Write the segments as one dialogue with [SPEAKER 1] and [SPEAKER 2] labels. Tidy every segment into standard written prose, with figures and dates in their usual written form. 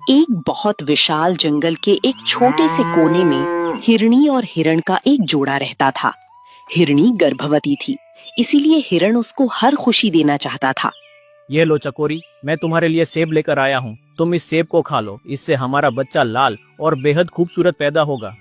[SPEAKER 1] एक बहुत विशाल जंगल के एक छोटे से कोने में हिरनी और हिरण का एक जोड़ा रहता था। हिरनी गर्भवती थी, इसीलिए हिरण उसको हर खुशी देना चाहता था।
[SPEAKER 2] ये लो चकोरी, मैं तुम्हारे लिए सेब लेकर आया हूँ। तुम इस सेब को खा लो, इससे हमारा बच्चा लाल और बेहद खूबसूरत पैदा होगा।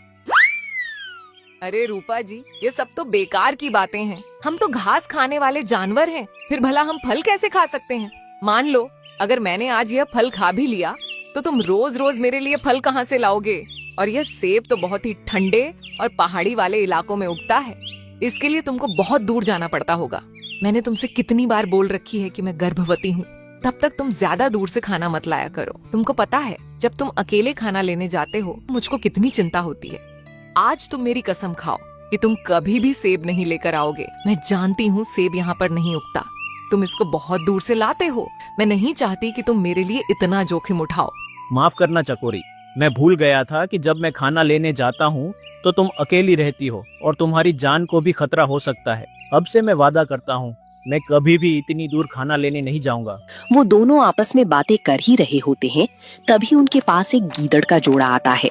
[SPEAKER 3] अरे रूपा जी, ये सब तो बेकार की बातें हैं। हम तो घास खाने वाले जानवर हैं, फिर भला हम फल कैसे खा सकते हैं? मान लो अगर मैंने आज यह फल खा भी लिया तो तुम रोज रोज मेरे लिए फल कहाँ से लाओगे? और यह सेब तो बहुत ही ठंडे और पहाड़ी वाले इलाकों में उगता है, इसके लिए तुमको बहुत दूर जाना पड़ता होगा। मैंने तुमसे कितनी बार बोल रखी है कि मैं गर्भवती हूँ, तब तक तुम ज्यादा दूर से खाना मत लाया करो। तुमको पता है जब तुम अकेले खाना लेने जाते हो मुझको कितनी चिंता होती है। आज तुम मेरी कसम खाओ कि तुम कभी भी सेब नहीं लेकर आओगे। मैं जानती हूँ सेब यहाँ पर नहीं उगता, तुम इसको बहुत दूर से लाते हो। मैं नहीं चाहती कि तुम मेरे लिए इतना जोखिम उठाओ।
[SPEAKER 2] माफ करना चकोरी, मैं भूल गया था कि जब मैं खाना लेने जाता हूँ तो तुम अकेली रहती हो और तुम्हारी जान को भी खतरा हो सकता है। अब से मैं वादा करता हूँ, मैं कभी भी इतनी दूर खाना लेने नहीं जाऊंगा।
[SPEAKER 1] वो दोनों आपस में बातें कर ही रहे होते हैं, तभी उनके पास एक गीदड़ का जोड़ा आता है।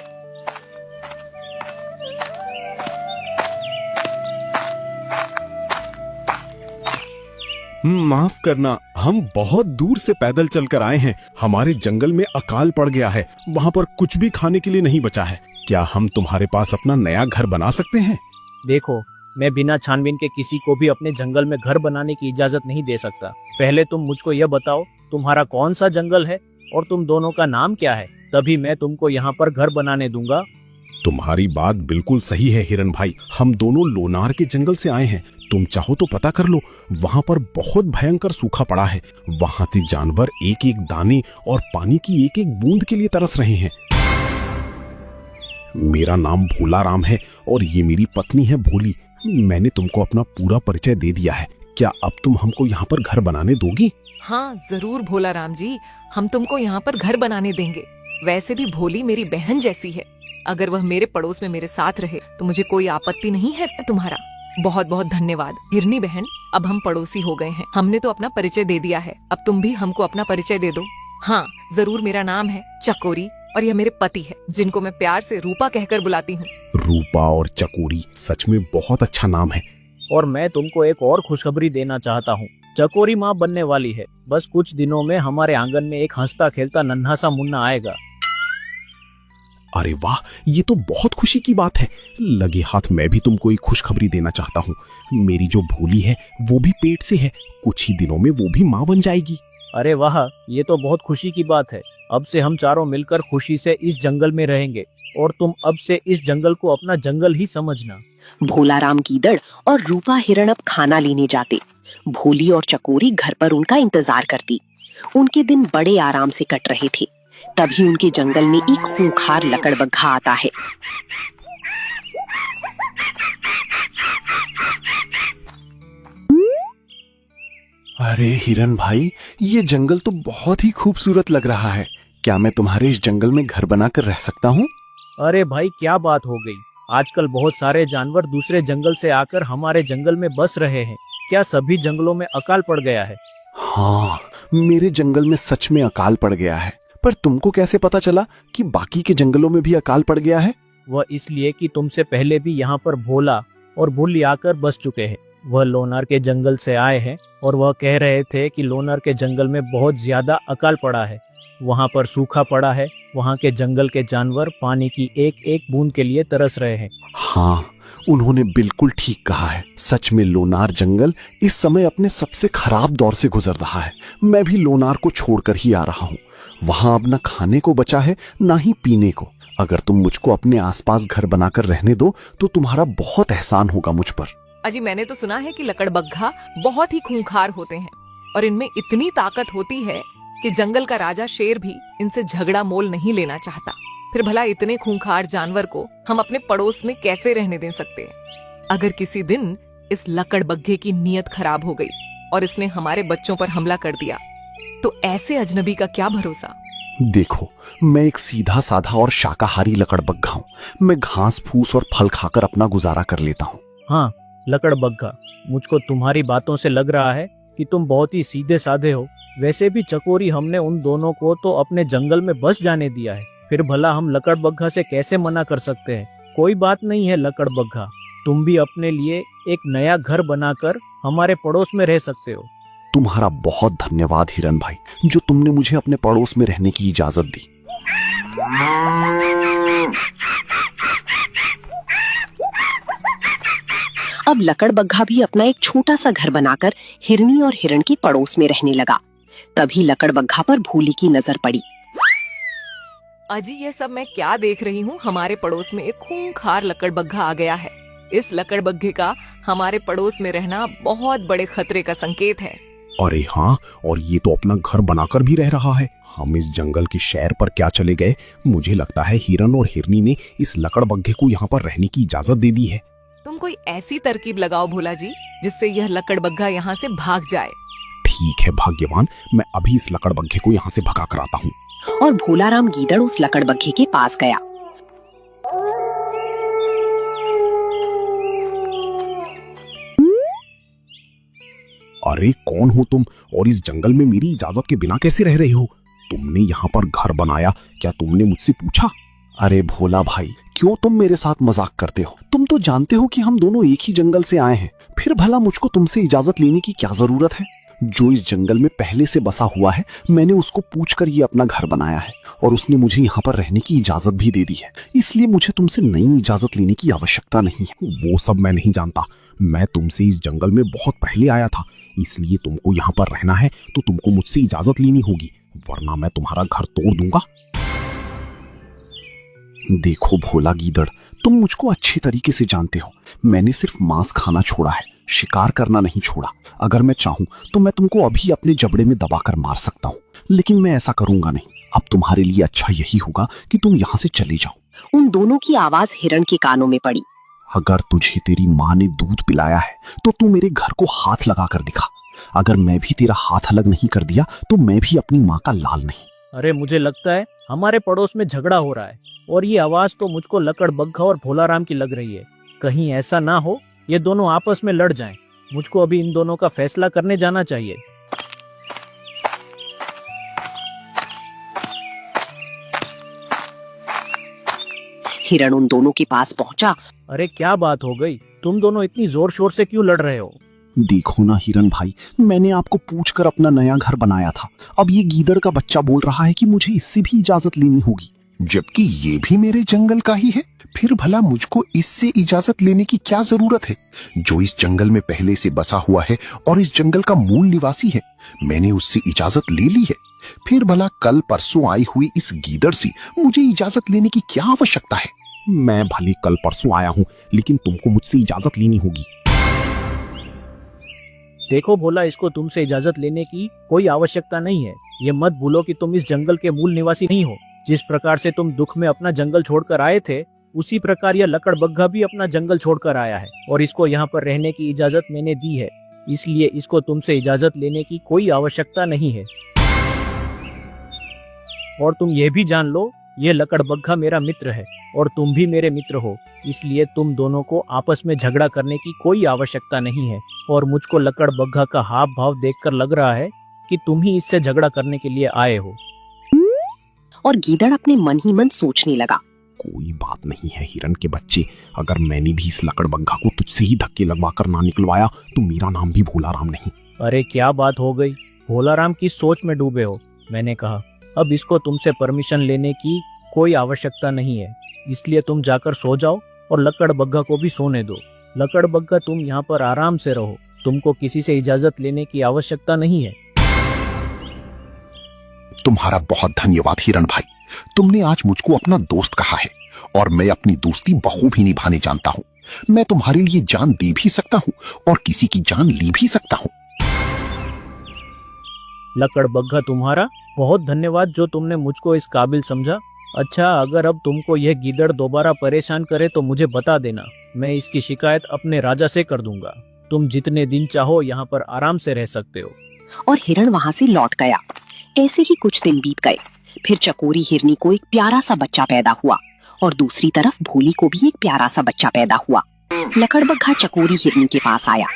[SPEAKER 4] माफ करना, हम बहुत दूर से पैदल चलकर आए हैं। हमारे जंगल में अकाल पड़ गया है, वहाँ पर कुछ भी खाने के लिए नहीं बचा है। क्या हम तुम्हारे पास अपना नया घर बना सकते हैं?
[SPEAKER 2] देखो, मैं बिना छानबीन के किसी को भी अपने जंगल में घर बनाने की इजाजत नहीं दे सकता। पहले तुम मुझको यह बताओ, तुम्हारा कौन सा जंगल है और तुम दोनों का नाम क्या है, तभी मैं तुमको यहाँ पर घर बनाने दूंगा।
[SPEAKER 4] तुम्हारी बात बिल्कुल सही है हिरन भाई, हम दोनों लोनार के जंगल से आए हैं। तुम चाहो तो पता कर लो, वहाँ पर बहुत भयंकर सूखा पड़ा है। वहाँ के जानवर एक एक दाने और पानी की एक एक बूंद के लिए तरस रहे हैं। मेरा नाम भोला राम है और ये मेरी पत्नी है भोली। मैंने तुमको अपना पूरा परिचय दे दिया है। क्या अब तुम हमको यहाँ पर घर बनाने दोगी?
[SPEAKER 3] हाँ जरूर भोला राम जी, हम तुमको यहाँ पर घर बनाने देंगे। वैसे भी भोली मेरी बहन जैसी है, अगर वह मेरे पड़ोस में मेरे साथ रहे तो मुझे कोई आपत्ति नहीं है। तुम्हारा बहुत बहुत धन्यवाद हिरनी बहन, अब हम पड़ोसी हो गए हैं। हमने तो अपना परिचय दे दिया है, अब तुम भी हमको अपना परिचय दे दो। हाँ जरूर, मेरा नाम है चकोरी और यह मेरे पति है, जिनको मैं प्यार से रूपा कहकर बुलाती हूँ।
[SPEAKER 4] रूपा और चकोरी सच में बहुत अच्छा नाम है।
[SPEAKER 2] और मैं तुमको एक और खुशखबरी देना चाहता हूँ, चकोरी माँ बनने वाली है। बस कुछ दिनों में हमारे आंगन में एक हंसता खेलता नन्हा सा मुन्ना आएगा।
[SPEAKER 4] अरे वाह, ये तो बहुत खुशी की बात है। लगे हाथ मैं भी तुमको एक खुशखबरी देना चाहता हूँ। मेरी जो भोली है वो भी पेट से है, कुछ ही दिनों में वो भी माँ बन जाएगी।
[SPEAKER 2] अरे वाह, ये तो बहुत खुशी की बात है। अब से हम चारों मिलकर खुशी से इस जंगल में रहेंगे और तुम अब से इस जंगल को अपना जंगल ही समझना।
[SPEAKER 1] भोला राम गीदड़ और रूपा हिरण अब खाना लेने जाते। भोली और चकोरी घर पर उनका इंतजार करती। उनके दिन बड़े आराम से कट रहे थे, तभी उनके जंगल में एक खूंखार लकड़बग्घा आता है।
[SPEAKER 5] अरे हिरन भाई, ये जंगल तो बहुत ही खूबसूरत लग रहा है। क्या मैं तुम्हारे इस जंगल में घर बनाकर रह सकता हूँ?
[SPEAKER 2] अरे भाई, क्या बात हो गई? आजकल बहुत सारे जानवर दूसरे जंगल से आकर हमारे जंगल में बस रहे हैं। क्या सभी जंगलों में अकाल पड़ गया है?
[SPEAKER 5] हाँ, मेरे जंगल में सच में अकाल पड़ गया है। पर तुमको कैसे पता चला कि बाकी के जंगलों में भी अकाल पड़ गया है?
[SPEAKER 2] वह इसलिए कि तुमसे पहले भी यहाँ पर भोला और भोली आकर बस चुके हैं। वह लोनार के जंगल से आए हैं और वह कह रहे थे कि लोनार के जंगल में बहुत ज्यादा अकाल पड़ा है, वहाँ पर सूखा पड़ा है, वहाँ के जंगल के जानवर पानी की एक एक बूंद के लिए तरस रहे हैं।
[SPEAKER 5] हाँ, उन्होंने बिल्कुल ठीक कहा है। सच में लोनार जंगल इस समय अपने सबसे खराब दौर से गुजर रहा है। मैं भी लोनार को छोड़कर ही आ रहा हूँ। वहाँ अब न खाने को बचा है, ना ही पीने को। अगर तुम मुझको अपने आसपास घर बनाकर रहने दो तो तुम्हारा बहुत एहसान होगा मुझ पर।
[SPEAKER 3] अजी, मैंने तो सुना है कि लकड़बग्घा बहुत ही खूंखार होते हैं और इनमें इतनी ताकत होती है कि जंगल का राजा शेर भी इनसे झगड़ा मोल नहीं लेना चाहता। फिर भला इतने खूंखार जानवर को हम अपने पड़ोस में कैसे रहने दे सकते हैं? अगर किसी दिन इस लकड़बग्घे की नीयत खराब हो गई और इसने हमारे बच्चों पर हमला कर दिया तो ऐसे अजनबी का क्या भरोसा।
[SPEAKER 5] देखो, मैं एक सीधा साधा और शाकाहारी लकड़बग्घा हूँ। मैं घास फूस और फल खाकर अपना गुजारा कर लेता हूँ।
[SPEAKER 2] हाँ लकड़बग्घा, मुझको तुम्हारी बातों से लग रहा है कि तुम बहुत ही सीधे साधे हो वैसे भी चकोरी, हमने उन दोनों को तो अपने जंगल में बस जाने दिया है, फिर भला हम लकड़बग्घा से कैसे मना कर सकते हैं। कोई बात नहीं है लकड़बग्घा, तुम भी अपने लिए एक नया घर बनाकर हमारे पड़ोस में रह सकते हो।
[SPEAKER 5] तुम्हारा बहुत धन्यवाद हिरन भाई, जो तुमने मुझे अपने पड़ोस में रहने की इजाजत दी।
[SPEAKER 1] अब लकड़बग्घा भी अपना एक छोटा सा घर बनाकर हिरनी और हिरण के पड़ोस में रहने लगा। तभी लकड़बग्घा पर भोली की नजर पड़ी।
[SPEAKER 3] अजी, ये सब मैं क्या देख रही हूँ? हमारे पड़ोस में एक खूंखार लकड़बग्घा आ गया है। इस लकड़बग्घे का हमारे पड़ोस में रहना बहुत बड़े खतरे का संकेत है।
[SPEAKER 4] अरे हाँ, और ये तो अपना घर बनाकर भी रह रहा है। हम इस जंगल के शहर पर क्या चले गए? मुझे लगता है हिरन और हिरनी ने इस लकड़बग्घे को यहाँ पर रहने की इजाजत दे दी है।
[SPEAKER 3] तुम कोई ऐसी तरकीब लगाओ भोला जी, जिससे यह लकड़बग्घा यहाँ से भाग जाए।
[SPEAKER 4] ठीक है भाग्यवान, मैं अभी इस लकड़बग्घे को यहाँ से भगा कर आता हूँ।
[SPEAKER 1] और भोलाराम गीदड़ उस लकड़बग्घे के पास गया।
[SPEAKER 4] अरे कौन हो तुम, और इस जंगल में मेरी इजाजत के बिना कैसे रह रहे हो? तुमने यहाँ पर घर बनाया, क्या तुमने मुझसे पूछा?
[SPEAKER 5] अरे भोला भाई, क्यों तुम मेरे साथ मजाक करते हो? तुम तो जानते हो कि हम दोनों एक ही जंगल से आए हैं, फिर भला मुझको तुमसे इजाजत लेने की क्या जरूरत है? जो इस जंगल में पहले से बसा हुआ है, मैंने उसको पूछकर ये अपना घर बनाया है, और उसने मुझे यहाँ पर रहने की इजाजत भी दे दी है। इसलिए मुझे तुमसे नई इजाजत लेने की आवश्यकता नहीं है।
[SPEAKER 4] वो सब मैं नहीं जानता। मैं तुमसे इस जंगल में बहुत पहले आया था, इसलिए तुमको यहाँ पर रहना है तो तुमको मुझसे इजाजत लेनी होगी, वरना मैं तुम्हारा घर तोड़ दूंगा।
[SPEAKER 5] देखो भोला गीदड़, तुम मुझको अच्छी तरीके से जानते हो। मैंने सिर्फ मांस खाना छोड़ा है, शिकार करना नहीं छोड़ा। अगर मैं चाहूं तो मैं तुमको अभी अपने जबड़े में दबाकर मार सकता हूं, लेकिन मैं ऐसा करूंगा नहीं। अब तुम्हारे लिए अच्छा यही होगा कि तुम यहाँ से चले जाओ।
[SPEAKER 1] उन दोनों की आवाज हिरण के कानों में पड़ी।
[SPEAKER 5] अगर तुझे तेरी माँ ने दूध पिलाया है तो तू मेरे घर को हाथ लगा कर दिखा। अगर मैं भी तेरा हाथ अलग नहीं कर दिया तो मैं भी अपनी माँ का लाल नहीं।
[SPEAKER 2] अरे मुझे लगता है हमारे पड़ोस में झगड़ा हो रहा है, और ये आवाज तो मुझको लकड़बग्घा और भोलाराम की लग रही है। कहीं ऐसा ना हो ये दोनों आपस में लड़ जाएं। मुझको अभी इन दोनों का फैसला करने जाना चाहिए।
[SPEAKER 1] हिरण उन दोनों के पास पहुंचा।
[SPEAKER 2] अरे क्या बात हो गई? तुम दोनों इतनी जोर शोर से क्यों लड़ रहे हो?
[SPEAKER 5] देखो ना हिरन भाई, मैंने आपको पूछकर अपना नया घर बनाया था। अब ये गीदड़ का बच्चा बोल रहा है कि मुझे इससे भी इजाजत लेनी होगी,
[SPEAKER 6] जबकि ये भी मेरे जंगल का ही है। फिर भला मुझको इससे इजाजत लेने की क्या जरूरत है, जो इस जंगल में पहले से बसा हुआ है और इस जंगल का मूल निवासी है। मैंने उससे इजाजत ले ली है, फिर भला कल परसों आई हुई इस गीदड़ से मुझे इजाजत लेने की क्या आवश्यकता है?
[SPEAKER 4] मैं भले कल परसों आया हूँ, लेकिन तुमको मुझसे इजाजत लेनी होगी।
[SPEAKER 2] देखो भोला, इसको तुमसे इजाजत लेने की कोई आवश्यकता नहीं है। ये मत भूलो कि तुम इस जंगल के मूल निवासी नहीं हो। जिस प्रकार से तुम दुख में अपना जंगल छोड़कर आए थे, उसी प्रकार यह लकड़बग्घा भी अपना जंगल छोड़कर आया है, और इसको यहाँ पर रहने की इजाजत मैंने दी है। इसलिए इसको तुमसे इजाजत लेने की कोई आवश्यकता नहीं है। और तुम ये भी जान लो, ये लकड़बग्घा मेरा मित्र है और तुम भी मेरे मित्र हो, इसलिए तुम दोनों को आपस में झगड़ा करने की कोई आवश्यकता नहीं है। और मुझको लकड़बग्घा का हाव भाव देखकर लग रहा है कि तुम ही इससे झगड़ा करने के लिए आए हो।
[SPEAKER 1] और गीदड़ अपने मन ही मन सोचने लगा।
[SPEAKER 4] कोई बात नहीं है हिरन के बच्चे, अगर मैंने भी इस लकड़बग्घा को तुझसे ही धक्के लगवा कर ना निकलवाया तो मेरा नाम भी भोलाराम नहीं।
[SPEAKER 2] अरे क्या बात हो गई? भोलाराम किस सोच में डूबे हो? मैंने कहा अब इसको तुमसे परमिशन लेने की कोई आवश्यकता नहीं है, इसलिए तुम जाकर सो जाओ और लकड़बग्घा को भी सोने दो। लकड़बग्घा, तुम यहाँ पर आराम से रहो, तुमको किसी से इजाजत लेने की आवश्यकता नहीं है।
[SPEAKER 6] तुम्हारा बहुत धन्यवाद हिरण भाई, तुमने आज मुझको अपना दोस्त कहा है और मैं अपनी दोस्ती बखूबी निभाने जानता हूँ। मैं तुम्हारे लिए जान दे भी सकता हूँ और किसी की जान ली भी सकता हूँ।
[SPEAKER 2] लकड़बग्घा, तुम्हारा बहुत धन्यवाद जो तुमने मुझको इस काबिल समझा। अच्छा, अगर अब तुमको यह गीदड़ दोबारा परेशान करे तो मुझे बता देना, मैं इसकी शिकायत अपने राजा से कर दूंगा। तुम जितने दिन चाहो यहाँ पर आराम से रह सकते हो।
[SPEAKER 1] और हिरण वहां से लौट गया। ऐसे ही कुछ दिन बीत गए। फिर चकोरी हिरनी को एक प्यारा सा बच्चा पैदा हुआ और दूसरी तरफ भोली को भी एक प्यारा सा बच्चा पैदा हुआ। लकड़बग्घा चकोरी हिरनी के पास आया।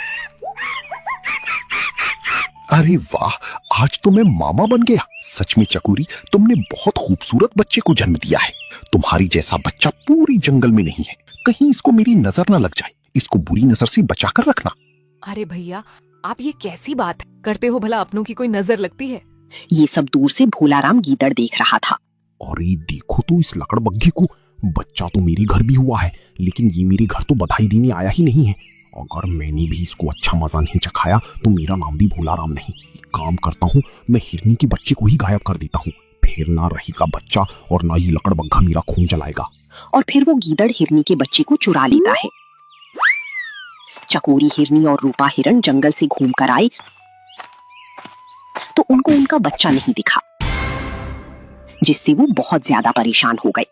[SPEAKER 6] अरे वाह, आज तो मैं मामा बन गया। सच में चकोरी, तुमने बहुत खूबसूरत बच्चे को जन्म दिया है। तुम्हारी जैसा बच्चा पूरी जंगल में नहीं है। कहीं इसको मेरी नजर ना लग जाए। इसको बुरी नजर से बचा कर रखना।
[SPEAKER 3] अरे भैया, आप ये कैसी बात करते हो? भला अपनों की कोई नजर लगती है?
[SPEAKER 1] ये सब दूर से भोलाराम गीदड़ देख रहा था।
[SPEAKER 4] अरे देखो तो इस लकड़बग्घे को, बच्चा तो मेरे घर भी हुआ है, लेकिन ये मेरे घर तो बधाई देने आया ही नहीं है। अगर मैंने भी इसको अच्छा मजा नहीं चखाया तो मेरा नाम भी भोलाराम नहीं। एक काम करता हूँ, मैं हिरनी के बच्चे को ही गायब कर देता हूँ। फिर ना रहेगा बच्चा और ना ही लकड़बग्घा मेरा खून जलाएगा।
[SPEAKER 1] और फिर वो गीदड़ हिरनी के बच्चे को चुरा लेता है। चकोरी हिरनी और रूपा हिरण जंगल से घूम कर आए तो उनको उनका बच्चा नहीं दिखा, जिससे वो बहुत ज्यादा परेशान हो गए।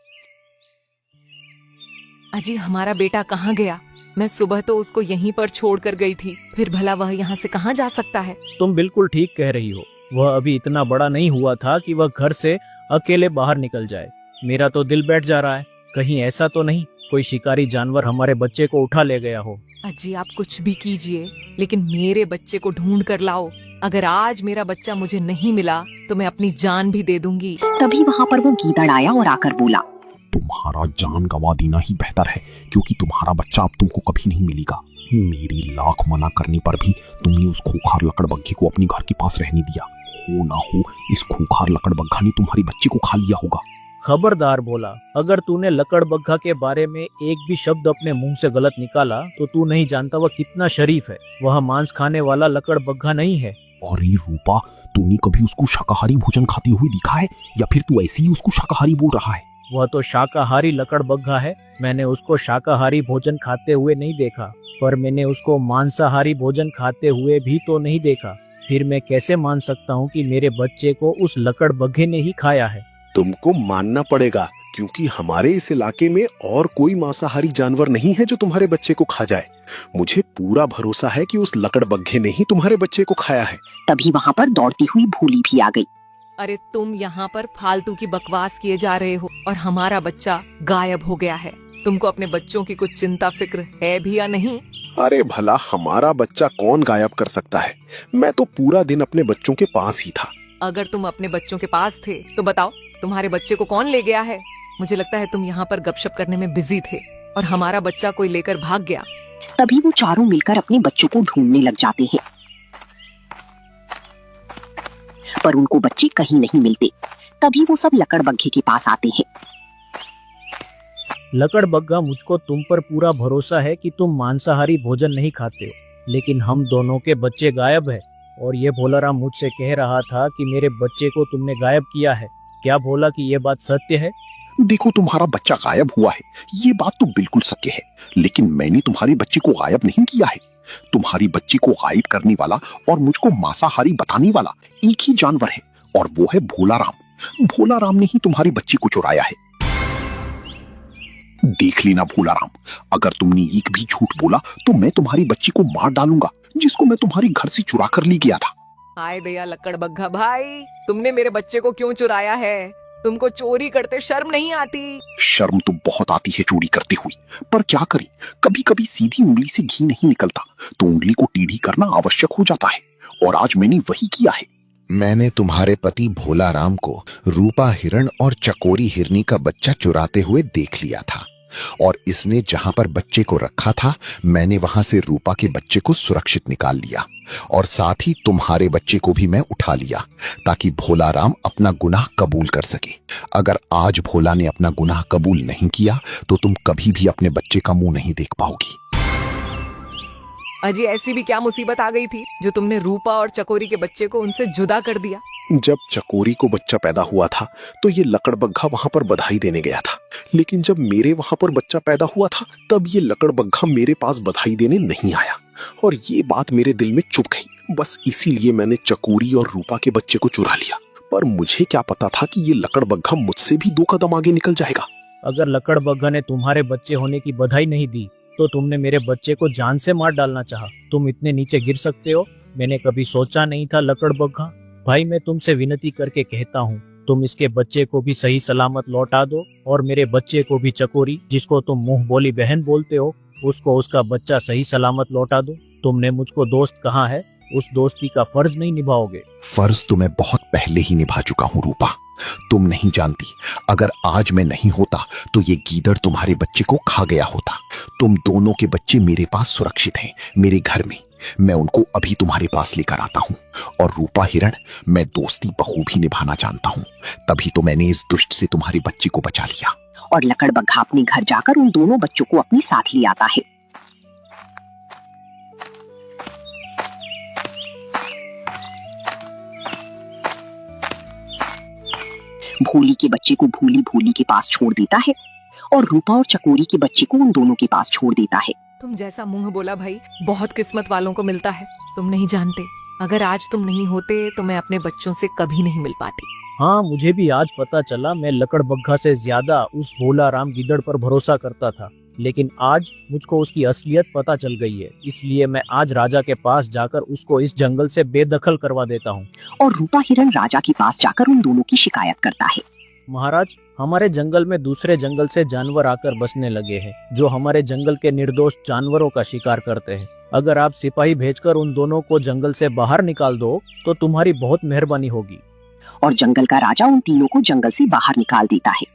[SPEAKER 3] अजी, हमारा बेटा कहाँ गया? मैं सुबह तो उसको यहीं पर छोड़ कर गई थी, फिर भला वह यहाँ से कहाँ जा सकता है?
[SPEAKER 2] तुम बिल्कुल ठीक कह रही हो। वह अभी इतना बड़ा नहीं हुआ था कि वह घर से अकेले बाहर निकल जाए। मेरा तो दिल बैठ जा रहा है, कहीं ऐसा तो नहीं कोई शिकारी जानवर हमारे बच्चे को उठा ले गया हो।
[SPEAKER 3] अजी, आप कुछ भी कीजिए, लेकिन मेरे बच्चे को ढूंढ कर लाओ। अगर आज मेरा बच्चा मुझे नहीं मिला तो मैं अपनी जान भी दे दूंगी।
[SPEAKER 1] तभी वहाँ पर वो गीदड़ आया और आकर बोला,
[SPEAKER 4] तुम्हारा जान गवा देना ही बेहतर है, क्योंकि तुम्हारा बच्चा अब तुमको कभी नहीं मिलेगा। मेरी लाख मना करने पर भी तुमने उस खूंखार लकड़बग्घे को अपने घर के पास रहने दिया। हो ना हो इस खूंखार लकड़बग्घा ने तुम्हारे बच्चे को खा लिया होगा।
[SPEAKER 2] खबरदार भोला, अगर तूने लकड़बग्घा के बारे में एक भी शब्द अपने मुंह से गलत निकाला तो तू नहीं जानता वह कितना शरीफ है। वह मांस खाने वाला लकड़बग्घा नहीं है।
[SPEAKER 4] अरे रूपा, तूने कभी उसको शाकाहारी भोजन खाते हुए देखा है, या फिर तू ऐसे ही उसको शाकाहारी बोल रहा है?
[SPEAKER 2] वह तो शाकाहारी लकड़बग्घा है। मैंने उसको शाकाहारी भोजन खाते हुए नहीं देखा, पर मैंने उसको मांसाहारी भोजन खाते हुए भी तो नहीं देखा। फिर मैं कैसे मान सकता हूँ कि मेरे बच्चे को उस लकड़बग्घे ने ही खाया है?
[SPEAKER 6] तुमको मानना पड़ेगा, क्योंकि हमारे इस इलाके में और कोई मांसाहारी जानवर नहीं है जो तुम्हारे बच्चे को खा जाए। मुझे पूरा भरोसा है कि उस लकड़बग्घे ने ही तुम्हारे बच्चे को खाया है।
[SPEAKER 1] तभी वहाँ पर दौड़ती हुई भोली भी आ गई।
[SPEAKER 3] अरे, तुम यहाँ पर फालतू की बकवास किए जा रहे हो और हमारा बच्चा गायब हो गया है। तुमको अपने बच्चों की कुछ चिंता फिक्र है भी या नहीं?
[SPEAKER 6] अरे भला हमारा बच्चा कौन गायब कर सकता है? मैं तो पूरा दिन अपने बच्चों के पास ही था।
[SPEAKER 3] अगर तुम अपने बच्चों के पास थे तो बताओ, तुम्हारे बच्चे को कौन ले गया है? मुझे लगता है तुम यहाँ पर गपशप करने में बिजी थे और हमारा बच्चा कोई लेकर भाग गया।
[SPEAKER 1] तभी वो चारों मिलकर अपने बच्चों को ढूंढने लग जाते हैं, पर उनको बच्चे कहीं नहीं मिलते। तभी वो सब लकड़बग्घे के पास आते हैं।
[SPEAKER 2] लकड़बग्घा, मुझको तुम पर पूरा भरोसा है कि तुम मांसाहारी भोजन नहीं खाते हो, लेकिन हम दोनों के बच्चे गायब है। और ये भोलाराम मुझसे कह रहा था कि मेरे बच्चे को तुमने गायब किया है। क्या भोला कि ये बात सत्य है?
[SPEAKER 6] देखो, तुम्हारा बच्चा गायब हुआ है, ये बात तो बिल्कुल सत्य है, लेकिन मैंने तुम्हारे बच्चे को गायब नहीं किया है। तुम्हारी बच्ची को गायब करने वाला और मुझको मांसाहारी बताने वाला एक ही जानवर है, और वो है भोलाराम। भोलाराम ने ही तुम्हारी बच्ची को चुराया है। देख लेना भोलाराम, अगर तुमने एक भी झूठ बोला तो मैं तुम्हारी बच्ची को मार डालूंगा, जिसको मैं तुम्हारे घर से चुरा कर ले गया था।
[SPEAKER 3] हाय दया लकड़बग्घा भाई, तुमने मेरे बच्चे को क्यों चुराया है? तुमको चोरी करते शर्म नहीं आती?
[SPEAKER 6] शर्म तो बहुत आती है चोरी करते हुए, पर क्या करें, कभी कभी सीधी उंगली से घी नहीं निकलता, तो उंगली को टेढ़ी करना आवश्यक हो जाता है, और आज मैंने वही किया है।
[SPEAKER 7] मैंने तुम्हारे पति भोलाराम को रूपा हिरण और चकोरी हिरनी का बच्चा चुराते हुए देख लिया था, और इसने जहां पर बच्चे को रखा था, मैंने वहां से रूपा के बच्चे को सुरक्षित निकाल लिया, और साथ ही तुम्हारे बच्चे को भी मैं उठा लिया, ताकि भोलाराम अपना गुनाह कबूल कर सके। अगर आज भोला ने अपना गुनाह कबूल नहीं किया तो तुम कभी भी अपने बच्चे का मुंह नहीं देख पाओगी।
[SPEAKER 3] अजी, ऐसी भी क्या मुसीबत आ गई थी जो तुमने रूपा और चकोरी के बच्चे को उनसे जुदा कर दिया?
[SPEAKER 6] जब चकोरी को बच्चा पैदा हुआ था तो ये लकड़बग्घा वहां पर बधाई देने गया था, लेकिन जब मेरे वहां पर बच्चा पैदा हुआ था तब ये लकड़बग्घा मेरे पास बधाई देने नहीं आया, और ये बात मेरे दिल में चुभ गई। बस इसीलिए मैंने चकोरी और रूपा के बच्चे को चुरा लिया, पर मुझे क्या पता था कि ये लकड़बग्घा मुझसे भी 2 कदम आगे निकल जाएगा।
[SPEAKER 2] अगर लकड़बग्घा ने तुम्हारे बच्चे होने की बधाई नहीं दी तो तुमने मेरे बच्चे को जान से मार डालना चाहा। तुम इतने नीचे गिर सकते हो, मैंने कभी सोचा नहीं था लकड़बग्घा। भाई, मैं तुमसे विनती करके कहता हूँ, तुम इसके बच्चे को भी सही सलामत लौटा दो, और मेरे बच्चे को भी, चकोरी जिसको तुम मुंह बोली बहन बोलते हो, उसको उसका बच्चा सही सलामत लौटा दो। तुमने मुझको दोस्त कहा है, उस दोस्ती का फर्ज नहीं निभाओगे?
[SPEAKER 7] फर्ज तो मैं बहुत पहले ही निभा चुका हूं रूपा। तुम नहीं जानती, अगर आज मैं नहीं होता तो ये गीदड़ तुम्हारे बच्चे को खा गया होता। तुम दोनों के बच्चे मेरे पास सुरक्षित हैं, मेरे घर में। मैं उनको अभी तुम्हारे पास लेकर आता हूं। और रूपा हिरण, मैं दोस्ती बखूबी निभाना जानता हूं, तभी तो मैंने इस दुष्ट से तुम्हारे बच्चे को बचा लिया।
[SPEAKER 1] और लकड़बग्घा अपने घर जाकर उन दोनों बच्चों को अपने साथ ले आता है। भोली के बच्चे को भोली भोली के पास छोड़ देता है और रूपा और चकोरी के बच्चे को उन दोनों के पास छोड़ देता है।
[SPEAKER 3] तुम जैसा मुंह बोला भाई बहुत किस्मत वालों को मिलता है। तुम नहीं जानते, अगर आज तुम नहीं होते तो मैं अपने बच्चों से कभी नहीं मिल पाती।
[SPEAKER 2] हाँ, मुझे भी आज पता चला मैं लकड़बग्घा से ज्यादा उस भोला राम गीदड़ पर भरोसा करता था, लेकिन आज मुझको उसकी असलियत पता चल गई है। इसलिए मैं आज राजा के पास जाकर उसको इस जंगल से बेदखल करवा देता हूँ।
[SPEAKER 1] और रूपा हिरण राजा के पास जाकर उन दोनों की शिकायत करता है।
[SPEAKER 2] महाराज, हमारे जंगल में दूसरे जंगल से जानवर आकर बसने लगे हैं, जो हमारे जंगल के निर्दोष जानवरों का शिकार करते हैं। अगर आप सिपाही भेजकर उन दोनों को जंगल से बाहर निकाल दो तो तुम्हारी बहुत मेहरबानी होगी।
[SPEAKER 1] और जंगल का राजा उन तीनों को जंगल से बाहर निकाल देता है।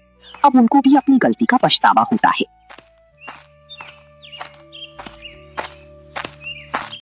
[SPEAKER 1] अब उनको भी अपनी गलती का पछतावा होता है।